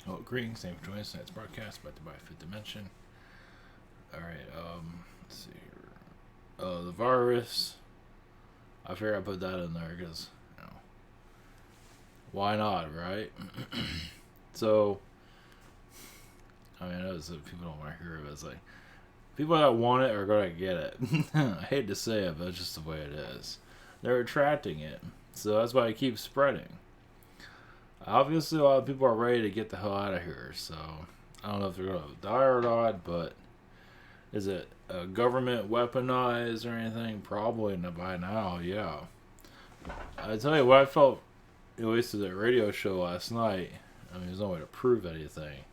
Oh, greetings, thanks for joining us. Tonight's broadcast brought to you by Fifth Dimension. Alright, let's see here. The virus. I figured I'd put that in there because, why not, right? So, I mean, I know that people don't want to hear it, but it's like, people that want it are going to get it. I hate to say it, but it's just the way it is. They're attracting it. So that's why it keeps spreading. Obviously, a lot of people are ready to get the hell out of here, so I don't know if they're going to die or not, but is it government weaponized or anything? Probably not by now, yeah. I tell you what, I felt, at least at the radio show last night, I mean, there's no way to prove anything,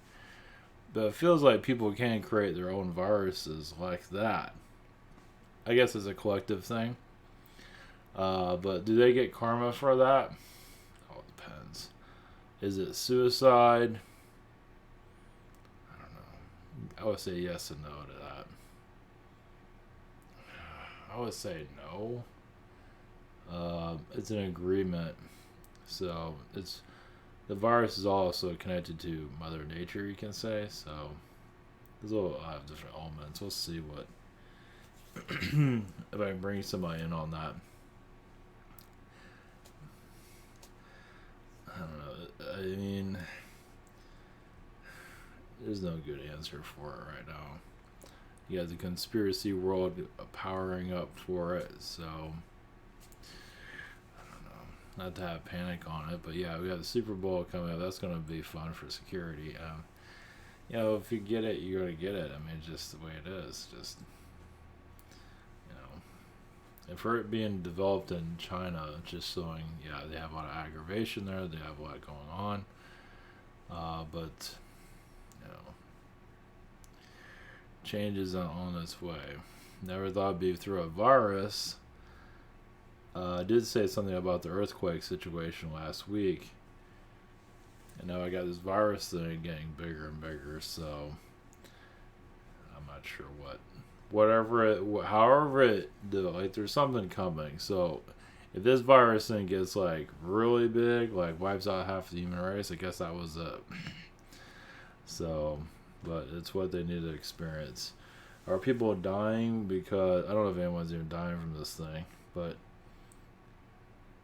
but it feels like people can create their own viruses like that. I guess it's a collective thing. But do they get karma for that? Oh, it depends. Is it suicide? I don't know. I would say yes and no to that. I would say no. It's an agreement. So it's the virus is also connected to Mother Nature, you can say. So these will have different elements. We'll see what if I can bring somebody in on that. I don't know. I mean, there's no good answer for it right now. You have the conspiracy world powering up for it, so I don't know. Not to have panic on it, but yeah, we have the Super Bowl coming up. That's going to be fun for security. If you get it, you're going to get it. I mean, it's just the way it is. Just, and for it being developed in China, just showing, yeah, they have a lot of aggravation there. They have a lot going on. But, change is on its way. Never thought it'd be through a virus. I did say something about the earthquake situation last week. And now I got this virus thing getting bigger and bigger, so I'm not sure however it do, like there's something coming. So if this virus thing gets like really big, like wipes out half the human race, I guess that was it. So, but it's what they need to experience. Are people dying because I don't know if anyone's even dying from this thing, but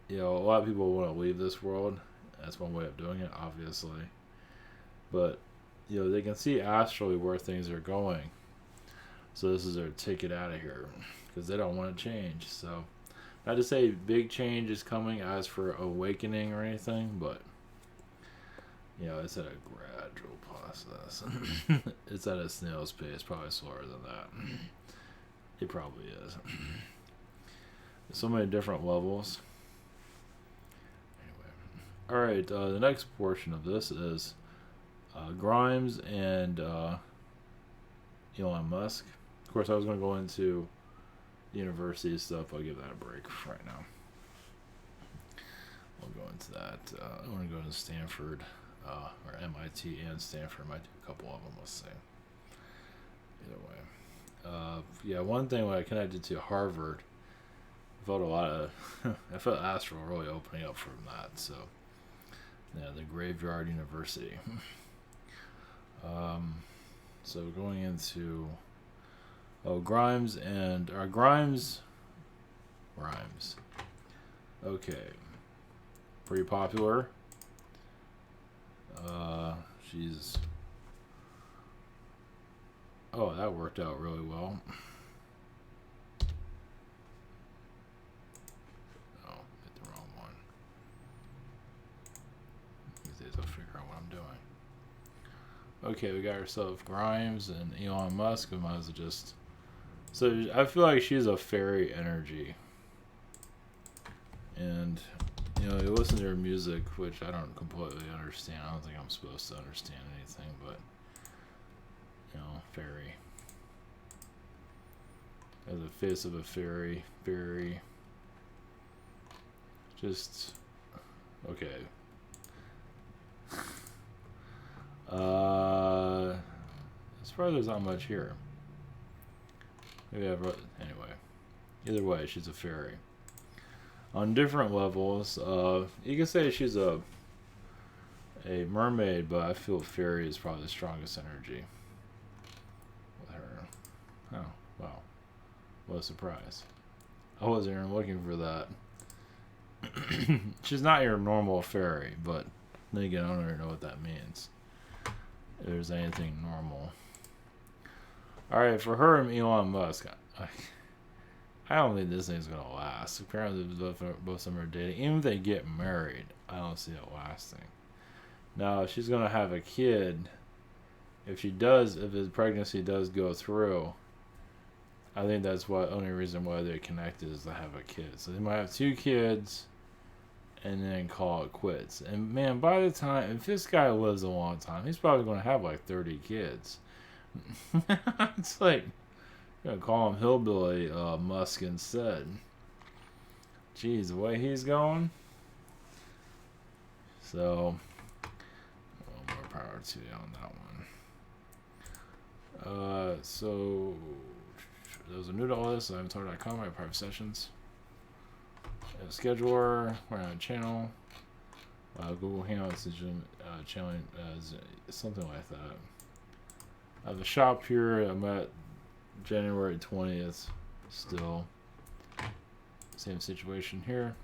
a lot of people want to leave this world. That's one way of doing it, obviously. But they can see astrally where things are going. So this is their ticket out of here because they don't want to change. So not to say big change is coming as for awakening or anything, but it's at a gradual process. It's at a snail's pace, probably slower than that. It probably is. There's so many different levels. Anyway, all right. The next portion of this is Grimes and Elon Musk. Of course, I was going to go into university stuff. I'll give that a break for right now. We'll go into that. I want to go to Stanford, or MIT and Stanford. Might do a couple of them, let's say. Either way. One thing when I connected to Harvard, I felt a lot of, I felt astral really opening up from that. So, the Graveyard University. So going into Grimes. Okay, pretty popular. She's that worked out really well. Oh, hit the wrong one. These days I'll figure out what I'm doing. Okay, we got ourselves Grimes and Elon Musk. We might as well just. So I feel like she's a fairy energy. And, you listen to her music, which I don't completely understand. I don't think I'm supposed to understand anything, but, fairy. Has the face of a fairy. Fairy. Just. Okay. As far as there's not much here. Maybe anyway. Either way, she's a fairy. On different levels, you can say she's a mermaid, but I feel fairy is probably the strongest energy with her. Oh, wow. What a surprise. I wasn't even looking for that. She's not your normal fairy, but then again, I don't even know what that means. If there's anything normal. Alright, for her and Elon Musk, I don't think this thing's gonna last. Apparently, both of them are dating. Even if they get married, I don't see it lasting. Now, if she's gonna have a kid, if his pregnancy does go through, I think that's what only reason why they're connected is to have a kid. So they might have 2 kids, and then call it quits. And man, by the time if this guy lives a long time, he's probably gonna have like 30 kids. It's like, I'm gonna call him Hillbilly Musk instead. Jeez, the way he's going. So, more power to you on that one. So, those are new to all this. I haven't talked.com, my private sessions. Scheduler, we're on a channel. Google Hangouts is channeling something like that. I have a shop here. I'm at January 20th. Still, same situation here.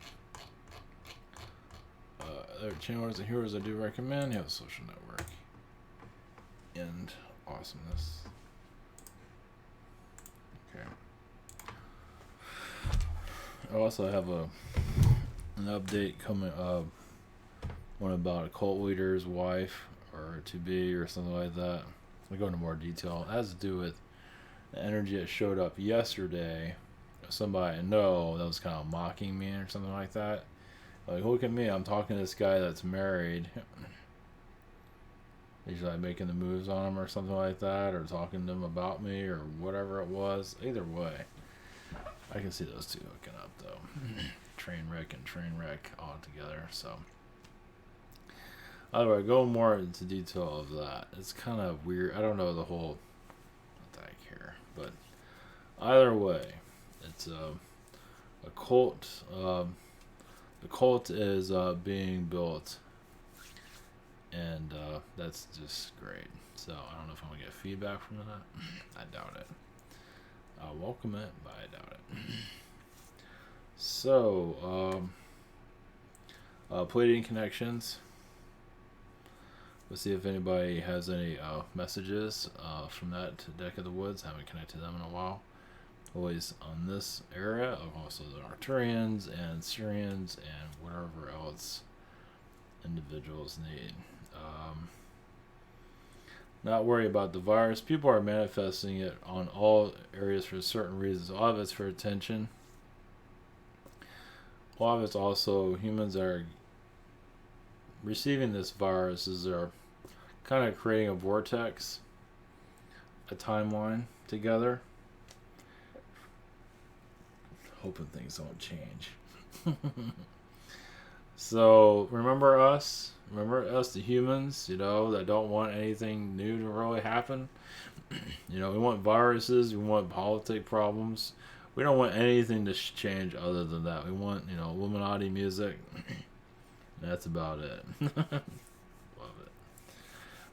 Other channels and heroes I do recommend. You have a social network and awesomeness. Okay. I also have an update coming up. One about a cult leader's wife or to be or something like that. I'll go into more detail. It has to do with the energy that showed up yesterday. Somebody I know that was kind of mocking me or something like that. Like, look at me, I'm talking to this guy that's married. He's like making the moves on him or something like that, or talking to him about me or whatever it was. Either way, I can see those two hooking up though. Train wreck all together. So, either way, go more into detail of that. It's kind of weird. I don't know the whole. Not that I care, but either way, it's a cult. The cult is being built, and that's just great. So I don't know if I'm gonna get feedback from that. I doubt it. I'll welcome it, but I doubt it. So, Pleiadian connections. Let's see if anybody has any messages from that deck of the woods. Haven't connected them in a while. Always on this area of also the Arcturians and Syrians and whatever else individuals need. Not worry about the virus. People are manifesting it on all areas for certain reasons. A lot of it's for attention. A lot of it's also humans are receiving this virus as they're kind of creating a vortex, a timeline together. Hoping things don't change. So remember us, the humans, that don't want anything new to really happen. We want viruses, we want politic problems. We don't want anything to change other than that. We want, Illuminati music. That's about it. Love it.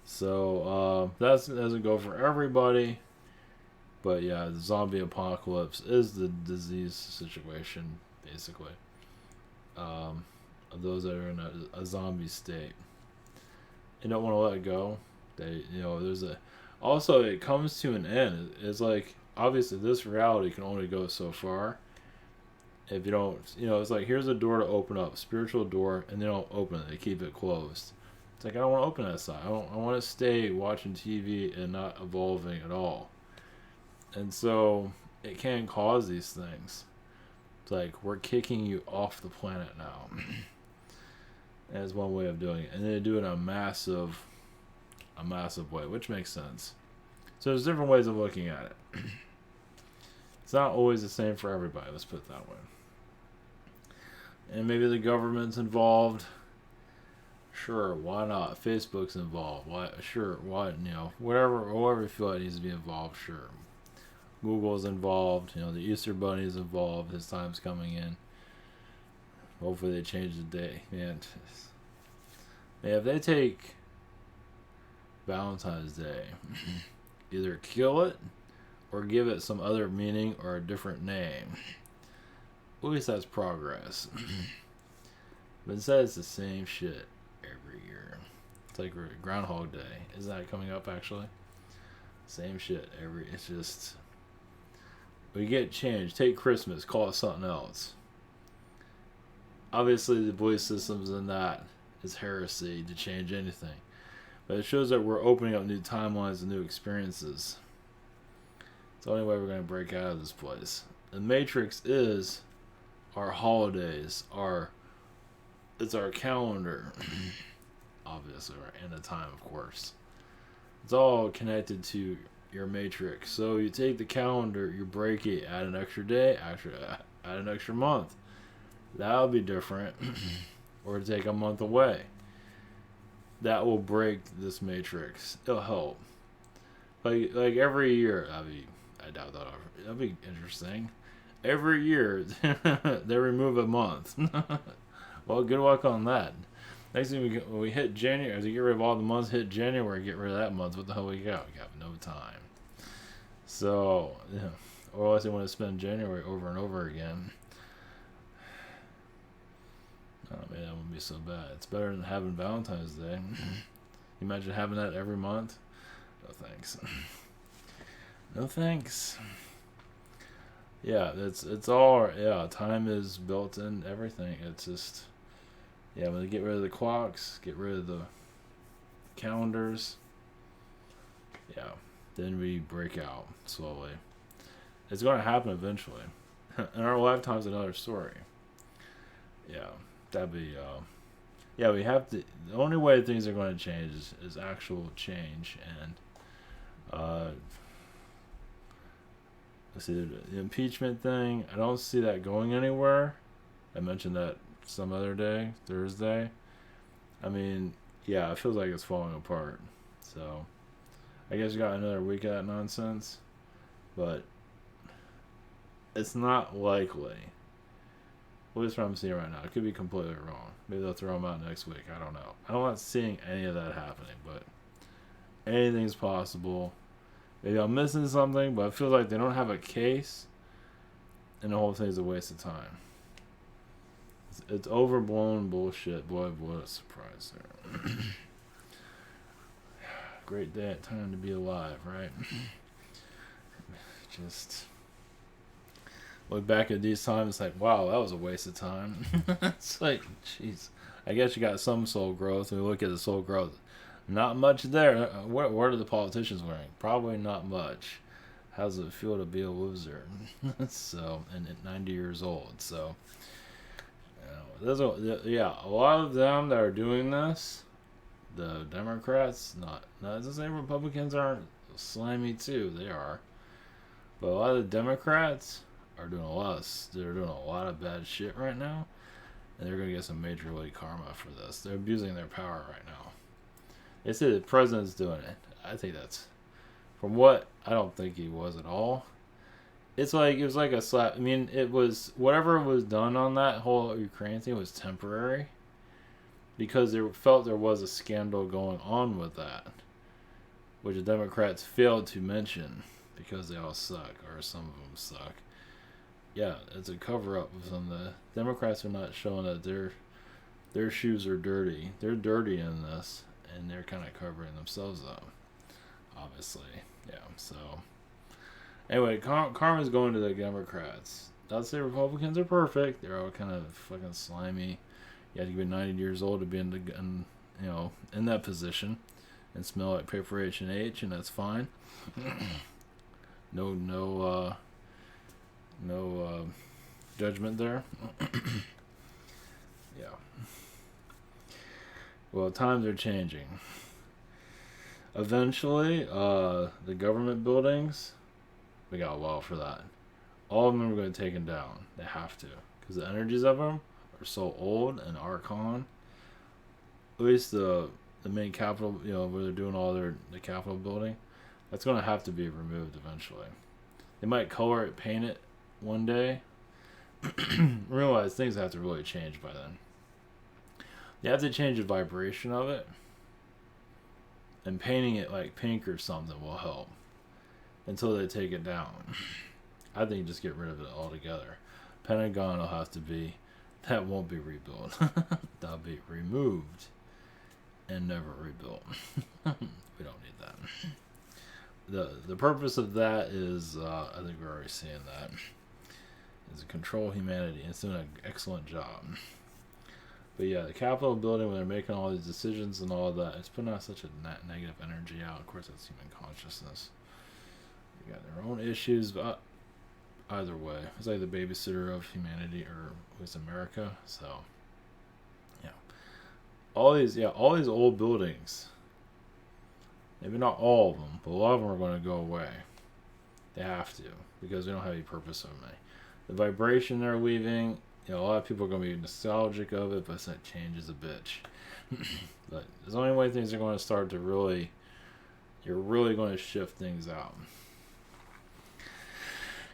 So that doesn't go for everybody. But yeah, the zombie apocalypse is the disease situation, basically. Of those that are in a zombie state. You don't want to let it go. Also, it comes to an end. It's like, obviously, this reality can only go so far. If you don't, it's like, here's a door to open up, spiritual door, and they don't open it. They keep it closed. It's like, I don't want to open that side. I want to stay watching TV and not evolving at all. And so it can cause these things. It's like, we're kicking you off the planet now. That's one way of doing it. And they do it in a massive way, which makes sense. So there's different ways of looking at it. It's not always the same for everybody, let's put it that way. And maybe the government's involved. Sure, why not? Facebook's involved. Why? Sure, why? Whatever you feel like needs to be involved, sure. Google's involved. The Easter Bunny is involved. His time's coming in. Hopefully they change the day. Man, And if they take Valentine's Day, either kill it or give it some other meaning or a different name, at least that's progress. But instead, it's the same shit every year. It's like Groundhog Day. Isn't that coming up, actually? Same shit every... It's just... We get changed. Take Christmas. Call it something else. Obviously, the belief systems in that is heresy to change anything. But it shows that we're opening up new timelines and new experiences. It's the only way we're going to break out of this place. The Matrix is our holidays, it's our calendar, obviously, right? And the time, of course. It's all connected to your Matrix. So you take the calendar, you break it, add an extra day, add an extra month. That'll be different. Or take a month away. That will break this Matrix. It'll help. Like every year, I doubt that'll be interesting. Every year, they remove a month. Well, good luck on that. Next thing when we hit January, as we get rid of all the months, hit January, get rid of that month. What the hell we got? We got no time. So, yeah. Or unless they want to spend January over and over again. Oh man, that wouldn't be so bad. It's better than having Valentine's Day. Imagine having that every month. No thanks. No thanks. Yeah, it's all, yeah, time is built in everything. It's just, yeah, when they get rid of the clocks, get rid of the calendars, yeah, then we break out slowly. It's going to happen eventually. In our lifetime's another story. Yeah, that'd be, yeah, we have to, the only way things are going to change is actual change, and, let's see, the impeachment thing, I don't see that going anywhere. I mentioned that some other day, Thursday. I mean, yeah, it feels like it's falling apart. So, I guess we got another week of that nonsense. But, it's not likely. At least what I'm seeing right now. It could be completely wrong. Maybe they'll throw them out next week. I don't know. I'm not seeing any of that happening, but anything's possible. Maybe I'm missing something, but I feel like they don't have a case, and the whole thing's a waste of time. It's overblown bullshit. Boy, what a surprise there. Great day, time to be alive, right? Just look back at these times, it's like, wow, that was a waste of time. It's like, jeez. I guess you got some soul growth, and we look at the soul growth. Not much there. What are the politicians wearing? Probably not much. How does it feel to be a loser? So, and at 90 years old. So, yeah, a lot of them that are doing this, the Democrats, not to say Republicans aren't slimy too. They are, but a lot of the Democrats are doing they're doing a lot of bad shit right now, and they're gonna get some major league karma for this. They're abusing their power right now. They say the president's doing it. I think that's, from what, I don't think he was at all. It was like a slap. I mean, it was, whatever was done on that whole Ukraine thing was temporary, because they felt there was a scandal going on with that, which the Democrats failed to mention because they all suck, or some of them suck. Yeah, it's a cover-up of some of the Democrats are not showing that their shoes are dirty. They're dirty in this, and they're kind of covering themselves up, obviously. Yeah, so anyway, karma's going to the Democrats. Not to say Republicans are perfect. They're all kind of fucking slimy. You have to be 90 years old to be in that position and smell like paper H&H, and that's fine. No judgment there. Yeah. Well, times are changing. Eventually, the government buildings, we got a while for that. All of them are going to be taken down. They have to, because the energies of them are so old and archon. At least the main Capitol, where they're doing all the Capitol building, that's going to have to be removed eventually. They might color it, paint it one day. Realize things have to really change by then. You have to change the vibration of it, and painting it like pink or something will help until they take it down. I think just get rid of it altogether. Pentagon will have to be, that won't be rebuilt. That'll be removed and never rebuilt. We don't need that. The purpose of that is, I think we're already seeing that, is to control humanity. It's doing an excellent job. But yeah, the Capitol building, when they're making all these decisions and all of that, it's putting out such a negative energy out. Of course, that's human consciousness. They got their own issues, but either way, it's like the babysitter of humanity, or at least America. So, yeah, all these old buildings. Maybe not all of them, but a lot of them are going to go away. They have to, because they don't have any purpose of them. The vibration they're leaving, a lot of people are going to be nostalgic of it, but that change is a bitch. But there's the only way things are going to start to really, you're really going to shift things out.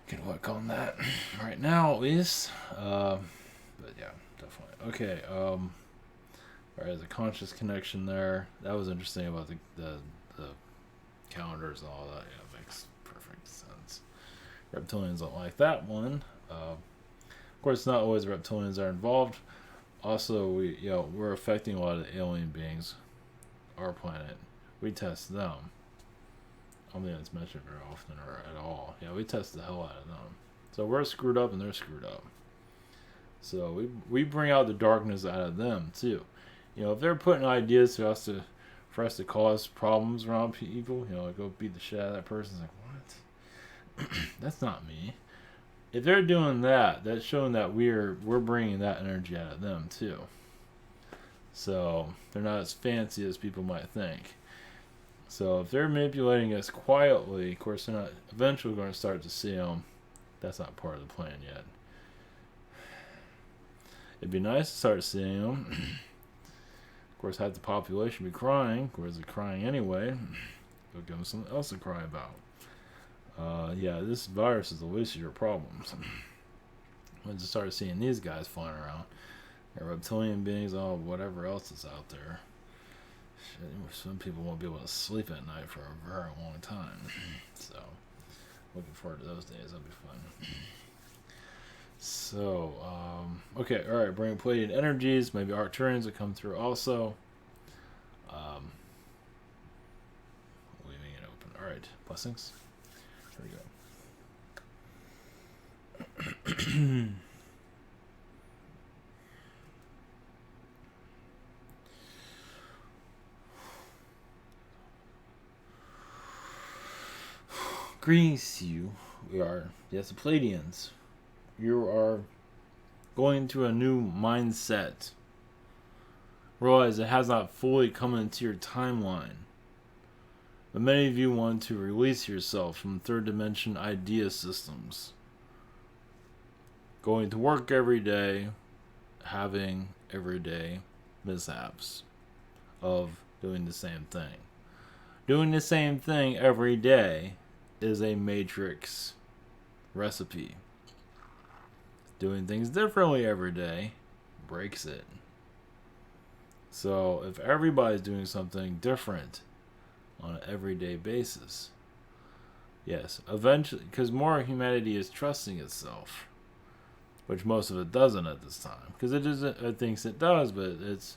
Can work on that right now, at least. But yeah, definitely. Okay. All right, there's a conscious connection there. That was interesting about the calendars and all that. Yeah, it makes perfect sense. Reptilians don't like that one. Of course, not always reptilians are involved. Also, we're affecting a lot of the alien beings. Our planet, we test them. I don't think that's mentioned very often or at all. Yeah, we test the hell out of them. So we're screwed up and they're screwed up. So we bring out the darkness out of them too. If they're putting ideas for us to cause problems around people, like go beat the shit out of that person, it's like, what? That's not me. If they're doing that, that's showing that we're bringing that energy out of them too. So they're not as fancy as people might think. So if they're manipulating us quietly, of course they're not eventually going to start to see them. That's not part of the plan yet. It'd be nice to start seeing them. Of course, have the population be crying. Of course, they're crying anyway. They'll give them something else to cry about. Yeah, this virus is the least of your problems. Once you start seeing these guys flying around, and reptilian beings, whatever else is out there. Shit, some people won't be able to sleep at night for a very long time. So, looking forward to those days. That'll be fun. So, okay, alright, bring Pleiadian energies, maybe Arcturians that come through also. Leaving it open. Alright, blessings. Here we go. Greetings to you. We are, yes, the Pleiadians. You are going to a new mindset. Realize it has not fully come into your timeline. But many of you want to release yourself from third dimension idea systems. Going to work every day, having everyday mishaps of doing the same thing. Doing the same thing every day is a matrix recipe. Doing things differently every day breaks it. So if everybody's doing something different on an everyday basis, yes, eventually, because more humanity is trusting itself, which most of it doesn't at this time, because it thinks it does, but it's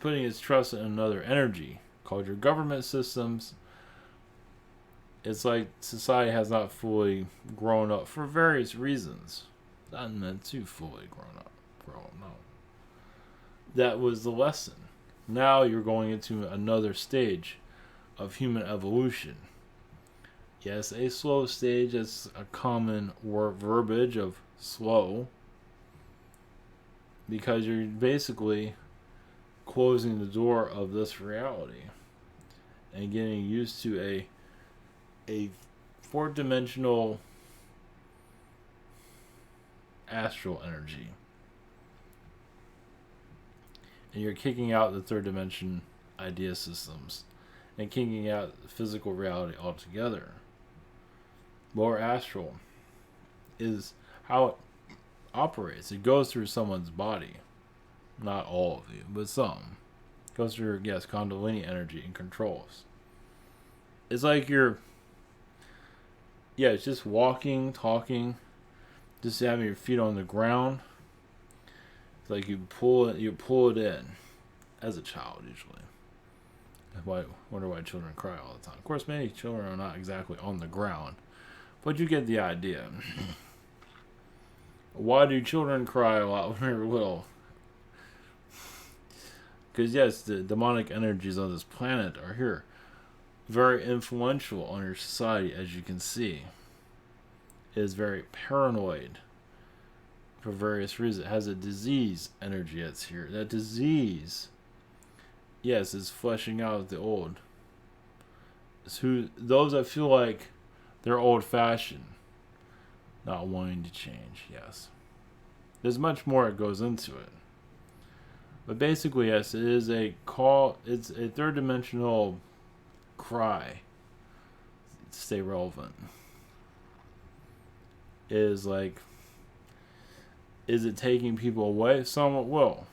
putting its trust in another energy called your government systems. It's like society has not fully grown up for various reasons. Not meant to fully grow up. No. That was the lesson. Now you're going into another stage of human evolution. Yes, a slow stage is a common verbiage of slow, because you're basically closing the door of this reality and getting used to a fourth-dimensional astral energy. And you're kicking out the third dimension idea systems and kicking out physical reality altogether. Lower astral is how it operates. It goes through someone's body. Not all of you, but some. Goes through, yes, Kundalini energy and controls. It's like it's just walking, talking, just having your feet on the ground. It's like you pull it in, as a child usually. Wonder why children cry all the time. Of course, many children are not exactly on the ground, but you get the idea. Why do children cry a lot when they're little? Because yes, the demonic energies of this planet are here. Very influential on your society, as you can see. It is very paranoid for various reasons. It has a disease energy that's here. That disease, yes, is fleshing out the old. It's those that feel like they're old-fashioned, not wanting to change. Yes, there's much more that goes into it. But basically, yes, it is a call. It's a third-dimensional cry to stay relevant. Is it taking people away? Some it will.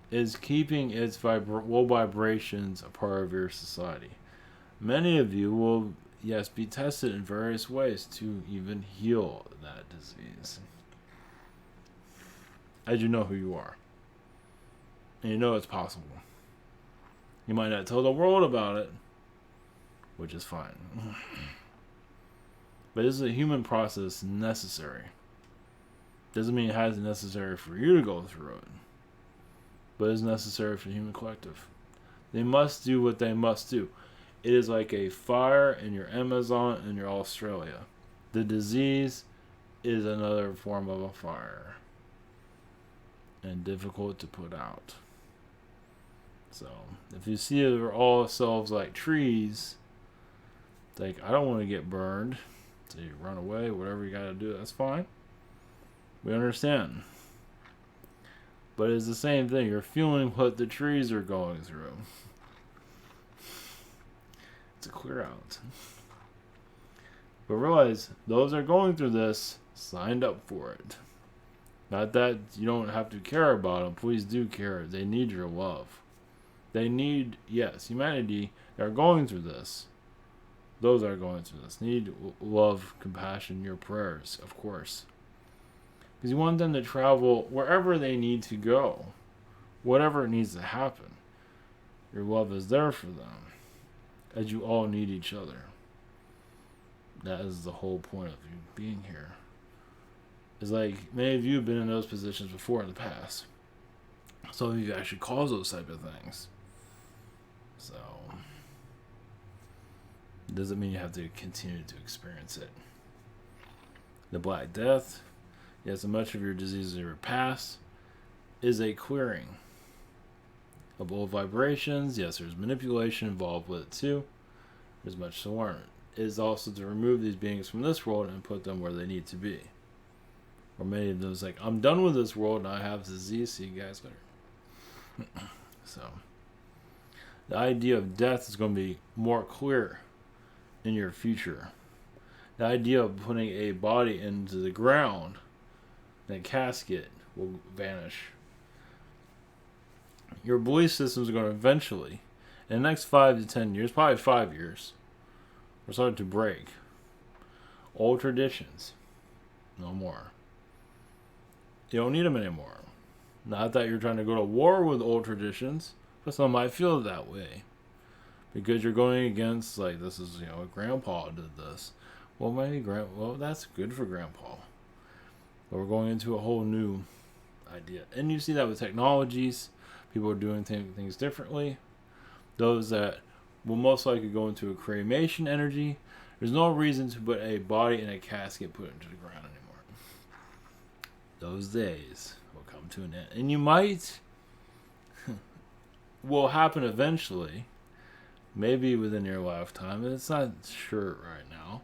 Is keeping its low vibrations a part of your society. Many of you will, yes, be tested in various ways to even heal that disease. As you know who you are. And you know it's possible. You might not tell the world about it, which is fine. But this is a human process necessary. Doesn't mean it has necessary for you to go through it. But it's necessary for the human collective. They must do what they must do. It is like a fire in your Amazon and your Australia. The disease is another form of a fire. And difficult to put out. So, if you see it, we're all selves like trees, like, I don't want to get burned. So you run away, whatever you got to do, that's fine. We understand. But it's the same thing. You're feeling what the trees are going through. It's a clear out. But realize, those that are going through this signed up for it. Not that you don't have to care about them. Please do care. They need your love. They need, yes, humanity that are going through this. Those that are going through this need love, compassion, your prayers, of course. Because you want them to travel wherever they need to go. Whatever needs to happen. Your love is there for them. As you all need each other. That is the whole point of you being here. It's like many of you have been in those positions before in the past. Some of you actually cause those type of things. So, it doesn't mean you have to continue to experience it. The Black Death, yes, and much of your diseases of your past is a clearing of old vibrations. Yes, there's manipulation involved with it too. There's much to learn. It is also to remove these beings from this world and put them where they need to be. Or many of those like, I'm done with this world and I have disease, see you guys later. So, the idea of death is going to be more clear in your future. The idea of putting a body into the ground, that casket will vanish. Your belief systems are going to eventually, in the next 5 to 10 years, probably 5 years, we're starting to break. Old traditions, no more. You don't need them anymore. Not that you're trying to go to war with old traditions, but some might feel that way. Because you're going against, like, this is, Grandpa did this. Well, that's good for Grandpa. But we're going into a whole new idea. And you see that with technologies. People are doing things differently. Those that will most likely go into a cremation energy. There's no reason to put a body in a casket put into the ground anymore. Those days will come to an end. And you might, will happen eventually, maybe within your lifetime, and it's not sure right now,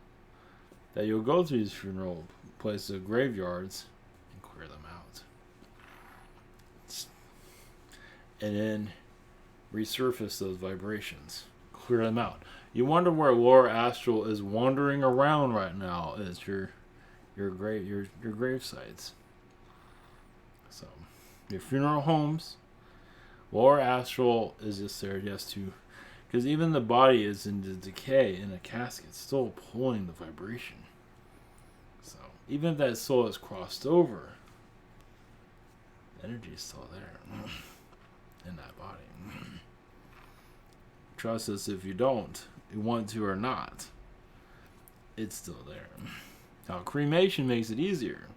that you'll go through these funeral places, graveyards, and clear them out. And then resurface those vibrations. Clear them out. You wonder where lower astral is wandering around right now. It's your grave sites. So Your funeral homes, lower astral is just there just to, because even the body is in the decay in a casket, still pulling the vibration. So even if that soul is crossed over, the energy is still there in that body. Trust us if you don't, you want to or not, it's still there. Now cremation makes it easier.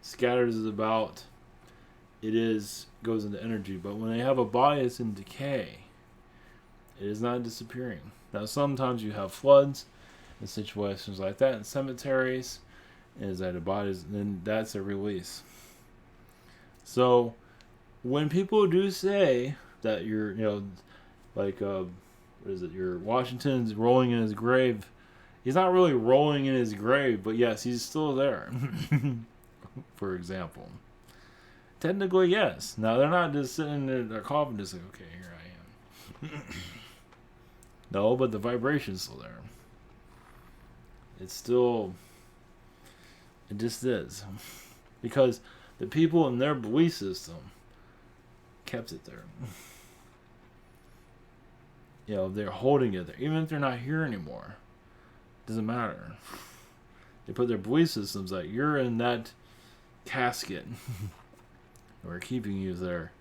Scatters is about, goes into energy, but when they have a body that's in decay, it is not disappearing. Now sometimes you have floods and situations like that in cemeteries, is that the bodies, then that's a release. So when people do say that you're, like what is it? Your Washington's rolling in his grave. He's not really rolling in his grave, but yes, he's still there. For example, technically yes. Now they're not just sitting in their coffin, just like, okay, here I am. No, but the vibration's still there. It's still, it just is, because the people in their belief system kept it there. They're holding it there. Even if they're not here anymore, doesn't matter. They put their belief systems like, you're in that casket. We're keeping you there.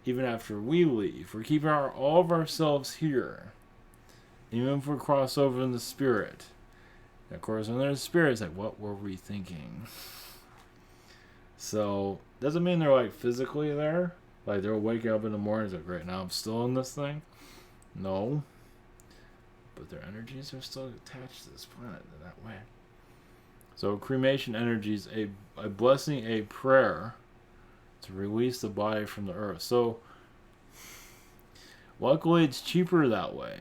Even after we leave, we're keeping all of ourselves here. Even if we cross over in the spirit. And of course, when there's spirits, like, what were we thinking? So, doesn't mean they're like physically there. Like they're waking up in the morning, like, great, now I'm still in this thing. No. But their energies are still attached to this planet in that way. So cremation energy is a blessing, a prayer to release the body from the earth. So luckily it's cheaper that way.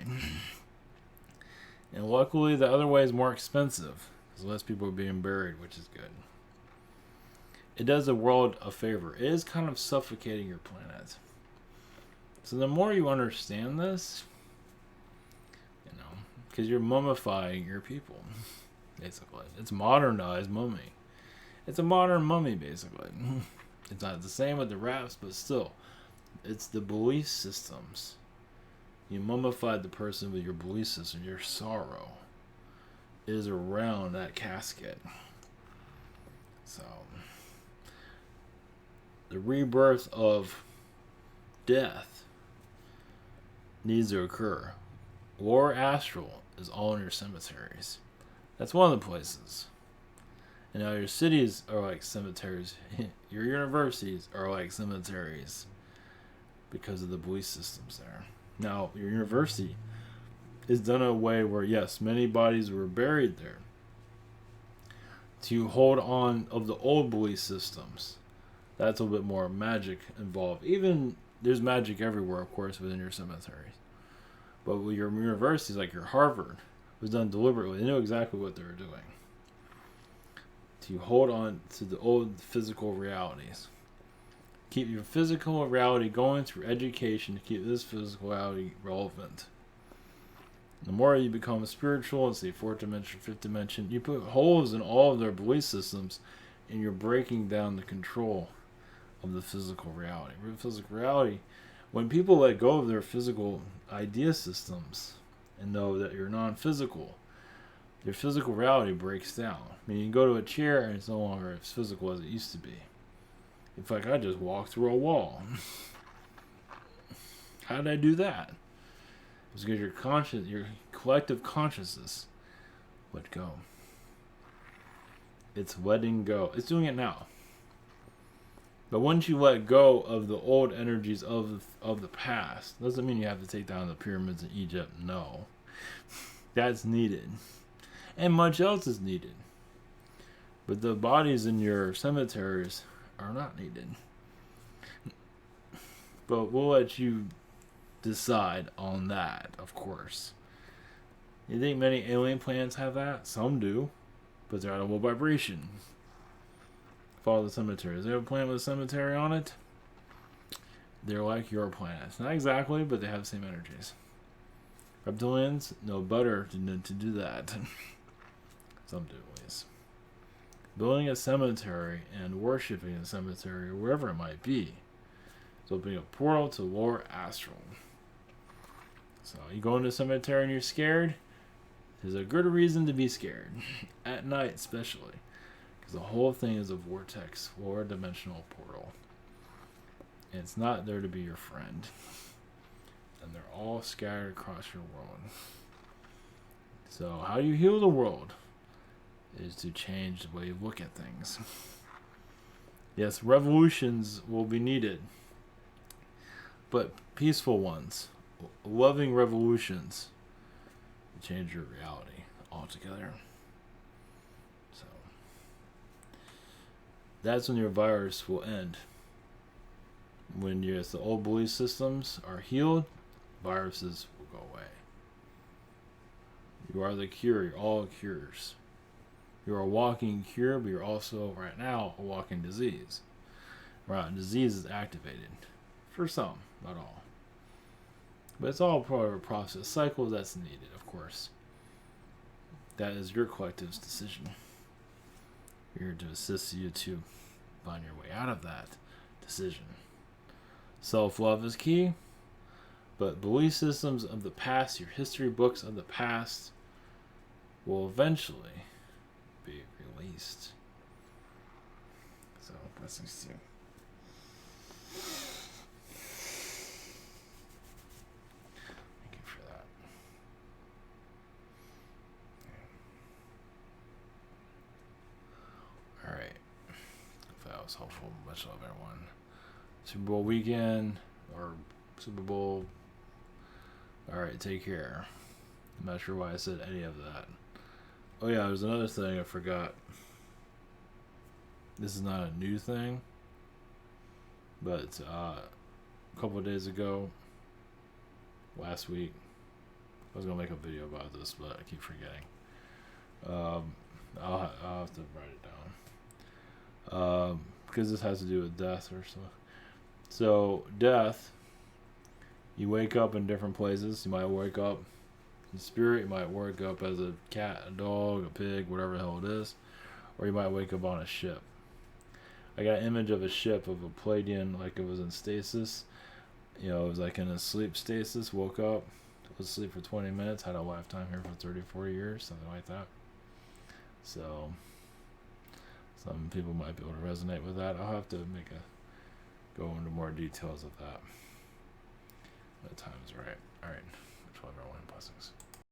And luckily the other way is more expensive, because less people are being buried, which is good. It does the world a favor. It is kind of suffocating your planet. So the more you understand this, because you're mummifying your people, basically. It's modernized mummy. It's a modern mummy, basically. It's not the same with the wraps, but still, it's the belief systems. You mummified the person with your belief system. Your sorrow is around that casket. So, the rebirth of death needs to occur. Lower astral is all in your cemeteries. That's one of the places. And now your cities are like cemeteries. Your universities are like cemeteries because of the belief systems there. Now, your university is done in a way where, yes, many bodies were buried there to hold on of the old belief systems. That's a little bit more magic involved. Even there's magic everywhere, of course, within your cemeteries. But with your universities, like your Harvard, was done deliberately. They knew exactly what they were doing. To hold on to the old physical realities. Keep your physical reality going through education to keep this physical reality relevant. The more you become spiritual, let's say 4th dimension, 5th dimension, you put holes in all of their belief systems, and you're breaking down the control of the physical reality. Physical reality, when people let go of their physical idea systems and know that you're non-physical, your physical reality breaks down. I mean, you can go to a chair and it's no longer as physical as it used to be. It's like I just walked through a wall. How did I do that? It's because your collective consciousness let go. It's letting go. It's doing it now. But once you let go of the old energies of the past, doesn't mean you have to take down the pyramids in Egypt. No. That's needed. And much else is needed. But the bodies in your cemeteries are not needed. But we'll let you decide on that, of course. You think many alien planets have that? Some do. But they're at a low vibration. Follow the cemetery. Does they have a planet with a cemetery on it? They're like your planets. Not exactly, but they have the same energies. Reptilians know better to do that. Some do, at least. Building a cemetery and worshipping a cemetery, or wherever it might be, It's opening a portal to lower astral. So you go into the cemetery and you're scared. There's a good reason to be scared. At night especially. Because the whole thing is a vortex, lower dimensional portal. And it's not there to be your friend. And they're all scattered across your world. So how you heal the world is to change the way you look at things. Yes, revolutions will be needed. But peaceful ones. Loving revolutions. To change your reality altogether. So that's when your virus will end. When the old belief systems are healed, viruses will go away. You are the cure. You're all cures. You're a walking cure, but you're also, right now, a walking disease. Right, disease is activated. For some, not all. But it's all part of a process. Cycle that's needed, of course. That is your collective's decision. We're here to assist you to find your way out of that decision. Self-love is key, but belief systems of the past, your history books of the past, will eventually be released. So, blessings to you. Thank you for that. Alright. If that was helpful, much love, everyone. Super Bowl weekend, or Super Bowl. Alright, take care. I'm not sure why I said any of that. Oh yeah, there's another thing I forgot. This is not a new thing, but a couple of days ago, last week, I was going to make a video about this, but I keep forgetting. I'll have to write it down. Because this has to do with death or something. So, death, you wake up in different places. You might wake up in spirit, you might wake up as a cat, a dog, a pig, whatever the hell it is. Or you might wake up on a ship. I got an image of a ship of a Pleiadian, like it was in stasis. You know, it was like in a sleep stasis, woke up, was asleep for 20 minutes, had a lifetime here for 30, 40 years, something like that. So, some people might be able to resonate with that. I'll have to go into more details of that. The time is right. Alright. Much love, everyone. Blessings.